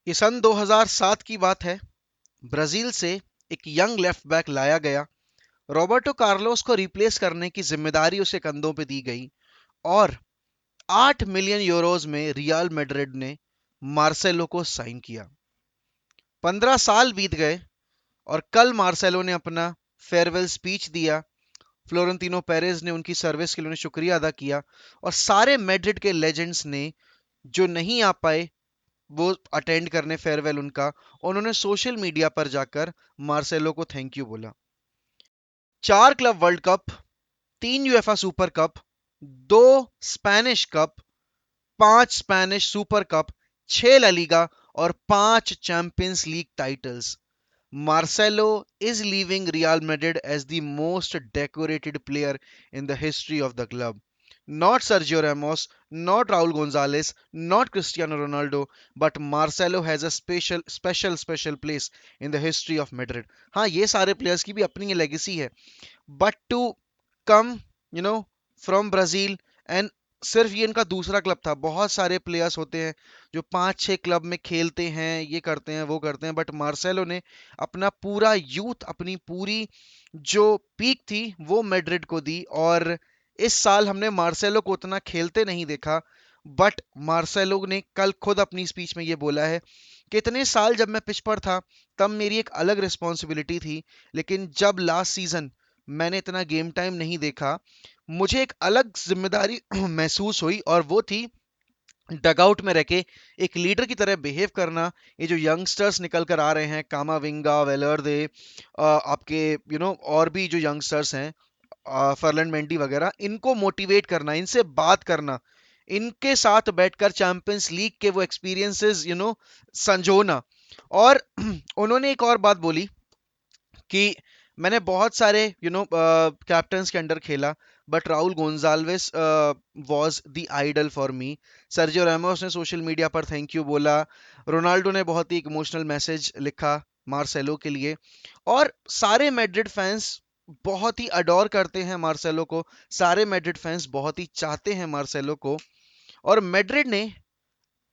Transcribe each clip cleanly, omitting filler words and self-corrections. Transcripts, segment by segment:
ये सन 2007 की बात है। ब्राजील से एक यंग लेफ्ट बैक लाया गया। रॉबर्टो कार्लोस को रिप्लेस करने की जिम्मेदारी उसके कंधों पे दी गई और 8 मिलियन यूरोज में रियल मैड्रिड ने मार्सेलो को साइन किया। 15 साल बीत गए और कल मार्सेलो ने अपना फेयरवेल स्पीच दिया। फ्लोरेंटिनो पेरेज ने उनकी सर्विस के लिए उन्हें शुक्रिया अदा किया और सारे मैड्रिड के लेजेंड्स ने जो नहीं आ पाए वो अटेंड करने फेयरवेल उनका, उन्होंने सोशल मीडिया पर जाकर मार्सेलो को थैंक यू बोला। 4 club world cup, 3 UEFA super cup, 2 Spanish cup, 5 Spanish super cup, 6 La Liga और 5 champions league titles. Marcelo is leaving Real Madrid as the most decorated player in the history of the club. Not Sergio Ramos, not Raul Gonzalez, not Cristiano Ronaldo, but Marcelo has a special place in the history of Madrid. हाँ, ये सारे players की भी अपनी legacy है, but to come from Brazil and सिर्फ ये इनका दूसरा क्लब था। बहुत सारे प्लेयर्स होते हैं जो 5-6 क्लब में खेलते हैं, ये करते हैं वो करते हैं, बट मार्सेलो ने अपना पूरा यूथ, अपनी पूरी जो पीक थी वो मैड्रिड को दी। और इस साल हमने मार्सेलो को उतना खेलते नहीं देखा, बट मार्सेलो ने कल खुद अपनी स्पीच में ये बोला है कि इतने साल जब मैं पिच पर था तब मेरी एक अलग रिस्पॉन्सिबिलिटी थी, लेकिन जब लास्ट सीजन मैंने इतना गेम टाइम नहीं देखा, मुझे एक अलग जिम्मेदारी महसूस हुई और वो थी डगआउट में रह के एक लीडर की तरह बिहेव करना। ये जो यंगस्टर्स निकल कर आ रहे हैं, कामाविंगा, वेलर्दे, आपके और भी जो यंगस्टर्स हैं, फर्लैंड मेंडी वगैरह, इनको मोटिवेट करना, इनसे बात करना, इनके साथ बैठकर चैंपियंस लीग के वो एक्सपीरियंसेस संजोना। और उन्होंने एक और बात बोली कि मैंने बहुत सारे कैप्टन्स के अंडर खेला, but Raul Gonzalez was the idol for me. Sergio Ramos ने सोशल मीडिया पर थैंक यू बोला। रोनाल्डो ने बहुत ही इमोशनल मैसेज लिखा मार्सेलो के लिए। और सारे मैड्रिड फैंस बहुत ही अडोर करते हैं मार्सेलो को, सारे मैड्रिड फैंस बहुत ही चाहते हैं मार्सेलो को। और मैड्रिड ने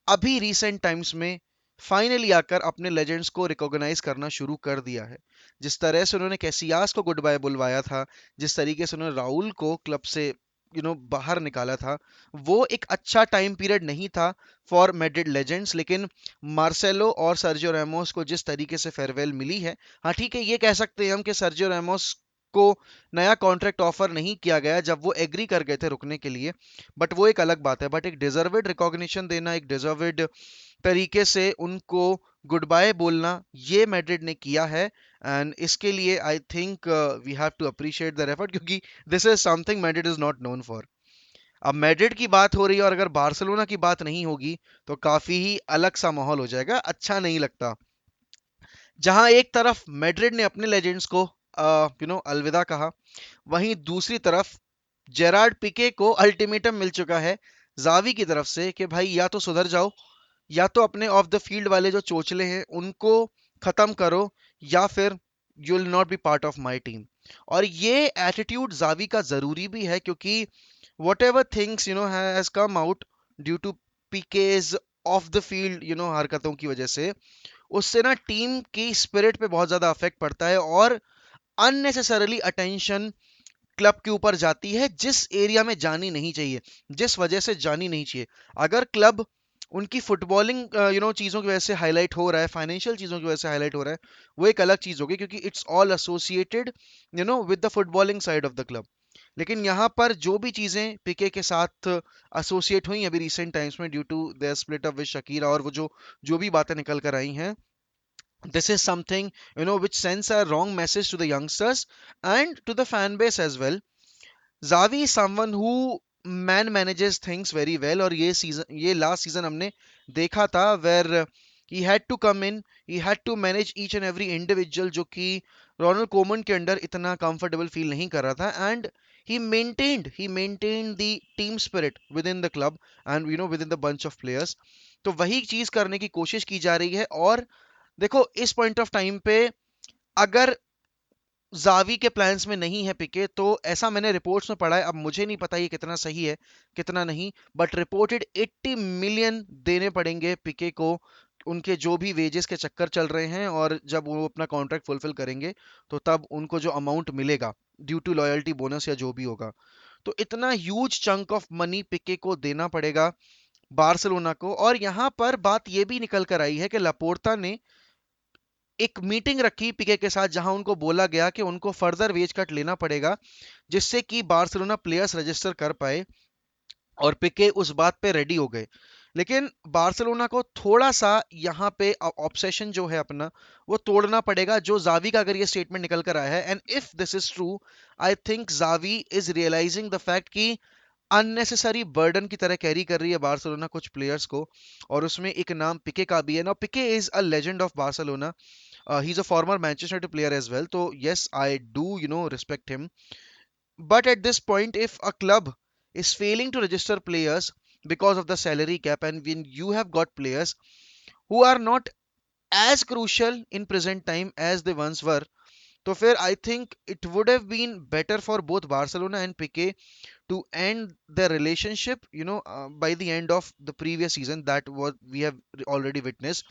अभी रिसेंट टाइम्स में फाइनली आकर अपने लेजेंड्स को रिकॉग्नाइज करना शुरू कर दिया है। जिस तरह से उन्होंने कैसियास को गुड बाय बुलवाया था, जिस तरीके से उन्होंने राहुल को क्लब से बाहर निकाला था, वो एक अच्छा टाइम पीरियड नहीं था फॉर मैड्रिड लेजेंड्स। लेकिन मार्सेलो और सर्जियो रैमोस को जिस तरीके से फेयरवेल मिली है, हाँ ठीक है, ये कह सकते हैं हम कि सर्जियो रैमोस को नया कॉन्ट्रैक्ट ऑफर नहीं किया गया जब वो एग्री कर गए थे रुकने के लिए, बट वो एक अलग बात है। बट एक डिजर्वेड रिकॉग्निशन देना, एक डिजर्वेड तरीके से उनको गुड बाय बोलना, ये मैड्रिड ने किया है। एंड इसके लिए I think we have to appreciate their effort, क्योंकि this is something Madrid is not known for. अब मैड्रिड की बात हो रही है और अगर बार्सिलोना की बात नहीं होगी तो काफी ही अलग सा माहौल हो जाएगा, अच्छा नहीं लगता। जहां एक तरफ मैड्रिड ने अपने लेजेंड्स को अलविदा कहा, वहीं दूसरी तरफ जेरार्ड पिके को अल्टीमेटम मिल चुका है जावी की तरफ से कि भाई या तो सुधर जाओ, या तो अपने ऑफ द फील्ड वाले जो चोचले हैं उनको खत्म करो, या फिर you will not be part of my team. और ये एटीट्यूड जावी का जरूरी भी है, क्योंकि whatever things has come out due to Pique's off the field हरकतों की वजह से, उससे ना टीम की स्पिरिट पे बहुत ज्यादा अफेक्ट पड़ता है और अननेसेसरली अटेंशन क्लब के ऊपर जाती है जिस एरिया में जानी नहीं चाहिए, जिस वजह से जानी नहीं चाहिए। अगर क्लब उनकी फुटबॉलिंग चीजों की वजह से हाईलाइट हो रहा है, फाइनेंशियल चीजों की वजह से हाईलाइट हो रहा है, वो एक अलग चीज होगी, क्योंकि it's all associated with the footballing side of the club. लेकिन यहाँ पर जो भी चीजें पिके के साथ एसोसिएट हुई अभी रिसेंट टाइम्स में due to their split up with Shakira, और वो जो जो भी बातें निकल कर आई हैं, this is something which sends a wrong message to the youngsters and to the fan base as well. Xavi is someone who man manages things very well, और ये लास्ट सीजन हमने देखा था where he had to come in, he had to manage each and every individual, जो कि Ronald common के under इतना comfortable feel नहीं कर रहा था। And he maintained the team spirit within the club and within the bunch of players। तो वही चीज करने की कोशिश की जा रही है। और देखो, इस पॉइंट ऑफ टाइम पे अगर जावी के प्लान्स में नहीं है पिके, तो ऐसा मैंने रिपोर्ट्स में पढ़ा है, अब मुझे नहीं पता ये कितना सही है कितना नहीं, बट रिपोर्टेड 80 मिलियन देने पड़ेंगे पिके को उनके जो भी वेजेस के चक्कर चल रहे हैं, और जब वो अपना कॉन्ट्रैक्ट फुलफिल करेंगे तो तब उनको जो अमाउंट मिलेगा ड्यू टू लॉयल्टी बोनस या जो भी होगा, तो इतना ह्यूज चंक ऑफ मनी पिके को देना पड़ेगा बार्सिलोना को। और यहां पर बात यह भी निकल कर आई है कि लापोर्ता ने एक मीटिंग रखी पिके के साथ, जहां उनको बोला गया कि उनको फर्दर वेज कट लेना पड़ेगा जिससे कि बार्सिलोना प्लेयर्स रजिस्टर कर पाए, और पिके उस बात पे रेडी हो गए। लेकिन बार्सिलोना को थोड़ा सा यहाँ पे ऑब्सेशन जो है अपना वो तोड़ना पड़ेगा, जो जावी का अगर ये स्टेटमेंट निकल कर आया है, and if this is true, I think Xavi is realising the fact कि अननेसेसरी बर्डन की तरह कैरी कर रही है बार्सिलोना कुछ प्लेयर्स को, और उसमें एक नाम पिके का भी है ना। Pique is a legend of Barcelona, he is a former Manchester player as well, तो yes I do respect him. But at this point, if a club is failing to register players because of the salary cap, and when you have got players who are not as crucial in present time as they once were, तो फिर I think it would have been better for both Barcelona and Piqué to end their relationship, by the end of the previous season that what we have already witnessed.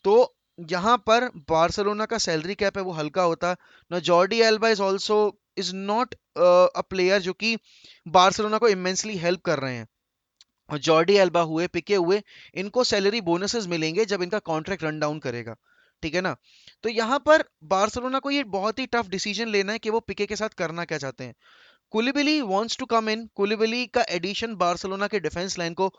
तो यहाँ पर Barcelona का salary cap है वो हल्का होता ना। Jordi Elba is also is not a player जो कि बार्सिलोना को इमेंसली हेल्प कर रहे हैं। और जॉर्डी एल्बा हुए, पिके हुए, इनको सैलरी बोनसेस मिलेंगे जब इनका कॉन्ट्रैक्ट रन डाउन करेगा, ठीक है ना। तो यहाँ पर बार्सिलोना को ये बहुत ही टफ डिसीजन लेना है कि वो पिके के साथ करना क्या चाहते हैं। कुलिबली वांट्स टू कम इन। कुलिबली का एडिशन बार्सिलोना के डिफेंस लाइन को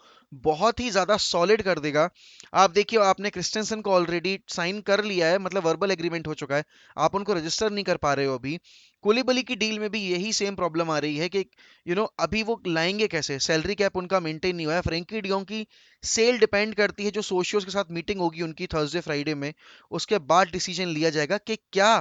बहुत ही ज्यादा सॉलिड कर देगा। आप देखिए, आपने क्रिस्टेंसन को ऑलरेडी साइन कर लिया है, मतलब वर्बल एग्रीमेंट हो चुका है, आप उनको रजिस्टर नहीं कर पा रहे हो अभी। कुलिबली की डील में भी यही सेम प्रॉब्लम आ रही है कि अभी वो लाएंगे कैसे, सैलरी कैप उनका मेंटेन नहीं हुआ है। फ्रेंकी डियोंग की सेल डिपेंड करती है, जो सोशियोज के साथ मीटिंग होगी उनकी थर्सडे फ्राइडे में, उसके बाद डिसीजन लिया जाएगा कि क्या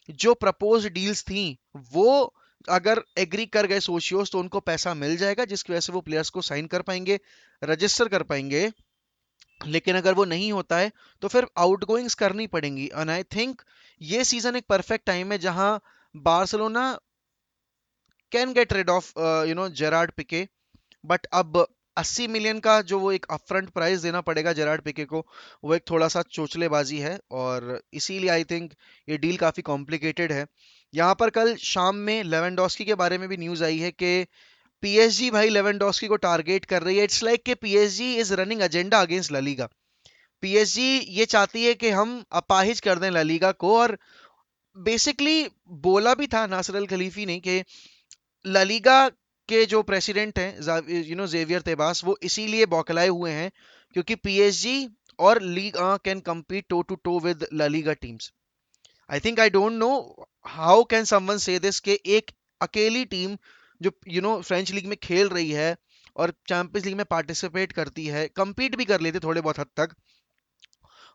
जो प्रपोज डील्स थी वो अगर एग्री कर गए सोशियोस तो उनको पैसा मिल जाएगा, जिसकी वजह से वो प्लेयर्स को साइन कर पाएंगे, रजिस्टर कर पाएंगे। लेकिन अगर वो नहीं होता है तो फिर आउटगोइंग्स करनी पड़ेंगी। एंड आई थिंक ये सीजन एक परफेक्ट टाइम है जहां Barcelona can get rid of Gerard Pique. But अब 80 मिलियन का जो वो एक अपफ्रंट प्राइस देना पड़ेगा जेरार्ड पिके को, वो एक थोड़ा सा चोचलेबाजी है, और इसीलिए आई थिंक ये डील काफी कॉम्प्लिकेटेड है। यहाँ पर कल शाम में लेवेंडोस्की के बारे में भी न्यूज आई है कि पीएसजी भाई लेवेंडोस्की को टारगेट कर रही है। इट्स लाइक कि PSG is running agenda against La Liga. PSG ये चाहती है कि हम अपाहिज कर दें ला लीगा को, और बेसिकली बोला भी था नासर अल खलीफी ने कि ला लीगा के जो प्रेसिडेंट हैं जेवियर तेबास, वो इसीलिए बौखलाए हुए हैं क्योंकि पीएसजी और league can compete toe to toe with La Liga teams. I think I don't know how can someone say this कि एक अकेली टीम जो फ्रेंच लीग में खेल रही है और चैंपियंस लीग में पार्टिसिपेट करती है, compete भी कर लेते थोड़े बहुत हद तक,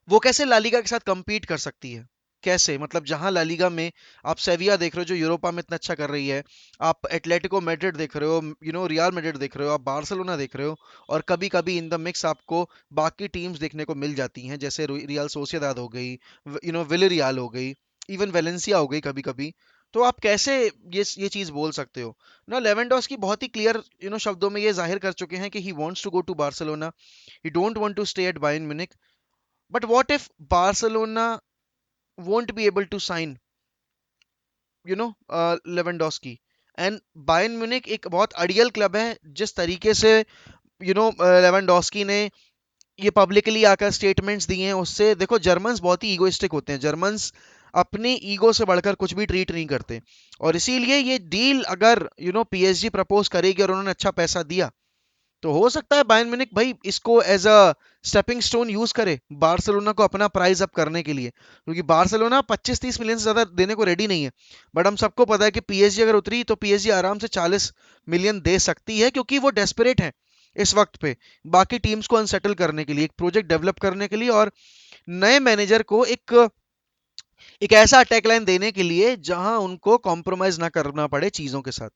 वो कैसे लालीगा के साथ compete कर सकती है? कैसे, मतलब जहां लालीगा में आप सेविया देख रहे हो जो यूरोपा में इतना अच्छा कर रही है, आप एटलेटिको मैड्रिड देख रहे हो, रियल मैड्रिड देख रहे हो, आप बार्सिलोना देख रहे हो, और कभी कभी इन द मिक्स आपको बाकी टीम्स देखने को मिल जाती हैं, जैसे रियल सोसिएदाद हो गई, विलेरियल हो गई, इवन वेलेंसिया हो गई कभी कभी। तो आप कैसे ये चीज बोल सकते हो ना। लेवेंडोस्की बहुत ही क्लियर शब्दों में ये जाहिर कर चुके हैं कि he wants to go to Barcelona, he don't want to stay at Bayern Munich. But what if Barcelona won't be able to sign, Lewandowski? And Bayern Munich एक बहुत अड़ियल क्लब है, जिस तरीके से लेवेंडोस्की ने ये पब्लिकली आकर स्टेटमेंट्स दिए हैं, उससे देखो जर्मन्स बहुत ही ईगोइस्टिक होते हैं। जर्मन्स अपनी ईगो से बढ़कर कुछ भी ट्रीट नहीं करते, और इसीलिए ये डील अगर पीएसजी प्रपोज करेगी और उन्होंने अच्छा पैसा दिया, तो हो सकता है बायर्न म्यूनिख भाई इसको as a stepping stone use करे बार्सिलोना को अपना प्राइस अप करने के लिए, क्योंकि बार्सिलोना 25-30 मिलियन से ज्यादा देने को रेडी नहीं है। बट हम सबको पता है कि पीएसजी अगर उतरी तो पीएसजी आराम से 40 मिलियन दे सकती है, क्योंकि वो डेस्परेट है इस वक्त पे बाकी टीम्स को अनसेटल करने के लिए, एक प्रोजेक्ट डेवलप करने के लिए, और नए मैनेजर को एक ऐसा अटैक लाइन देने के लिए जहां उनको कॉम्प्रोमाइज ना करना पड़े चीजों के साथ।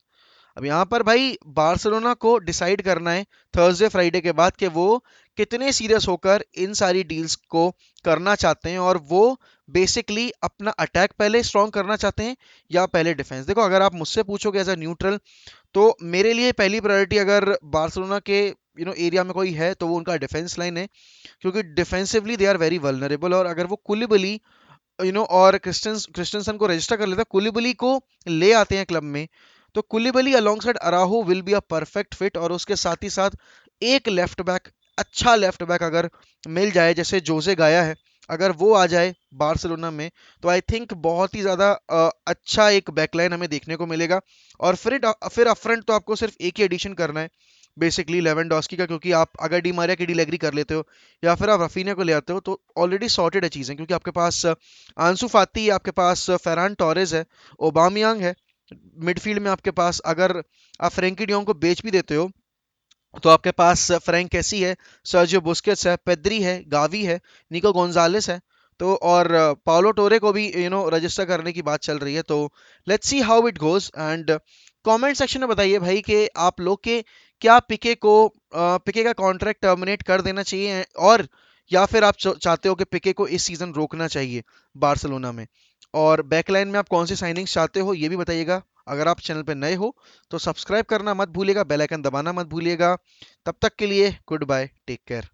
अब यहाँ पर भाई बार्सिलोना को डिसाइड करना है थर्सडे फ्राइडे के बाद कि वो कितने सीरियस होकर इन सारी डील्स को करना चाहते हैं, और वो बेसिकली अपना अटैक पहले स्ट्रॉन्ग करना चाहते हैं या पहले डिफेंस। देखो, अगर आप मुझसे पूछोगे एज अ न्यूट्रल, तो मेरे लिए पहली प्रायोरिटी अगर बार्सिलोना के एरिया में कोई है तो वो उनका डिफेंस लाइन है, क्योंकि defensively they are very vulnerable. और अगर वो कुलिबली और क्रिस्टनसन को रजिस्टर कर लेता है, कुलिबली को ले आते हैं क्लब में, तो Koulibaly alongside Araujo will be a perfect fit. और उसके साथ ही साथ एक लेफ्ट बैक, अच्छा लेफ्ट बैक अगर मिल जाए, जैसे जोसे गाया है, अगर वो आ जाए बार्सिलोना में, तो आई थिंक बहुत ही ज्यादा अच्छा एक बैकलाइन हमें देखने को मिलेगा। और फिर अप फ्रंट तो आपको सिर्फ एक ही एडिशन करना है बेसिकली, लेवेंडोस्की का, क्योंकि आप अगर डी मारिया की डील एग्री कर लेते हो या फिर आप रफीनिया को ले आते हो, तो ऑलरेडी सॉर्टेड है चीजें, क्योंकि आपके पास आंसू फाती है, आपके पास फरहान टोरेज है, ओबामियांग है। मिडफील्ड में आपके पास अगर आप फ्रेंकी डियोंग को बेच भी देते हो, तो आपके पास फ्रैंक कैसी है, सर्जियो बुस्केट्स है, पेद्री है, गावी है, निको गोंजालेस है। तो और पाओलो टोरे को भी रजिस्टर करने की बात चल रही है। तो let's see how it goes. And comment section में बताइए भाई कि आप लोग के क्या पिके का कॉन्ट्रैक्ट टर्मिनेट कर देना चाहिए, और या फिर आप चाहते हो कि पिके को इस सीजन रोकना चाहिए बार्सिलोना में। और बैकलाइन में आप कौन सी साइनिंग्स चाहते हो ये भी बताइएगा। अगर आप चैनल पे नए हो तो सब्सक्राइब करना मत भूलिएगा, बेल आइकन दबाना मत भूलिएगा। तब तक के लिए गुड बाय, टेक केयर।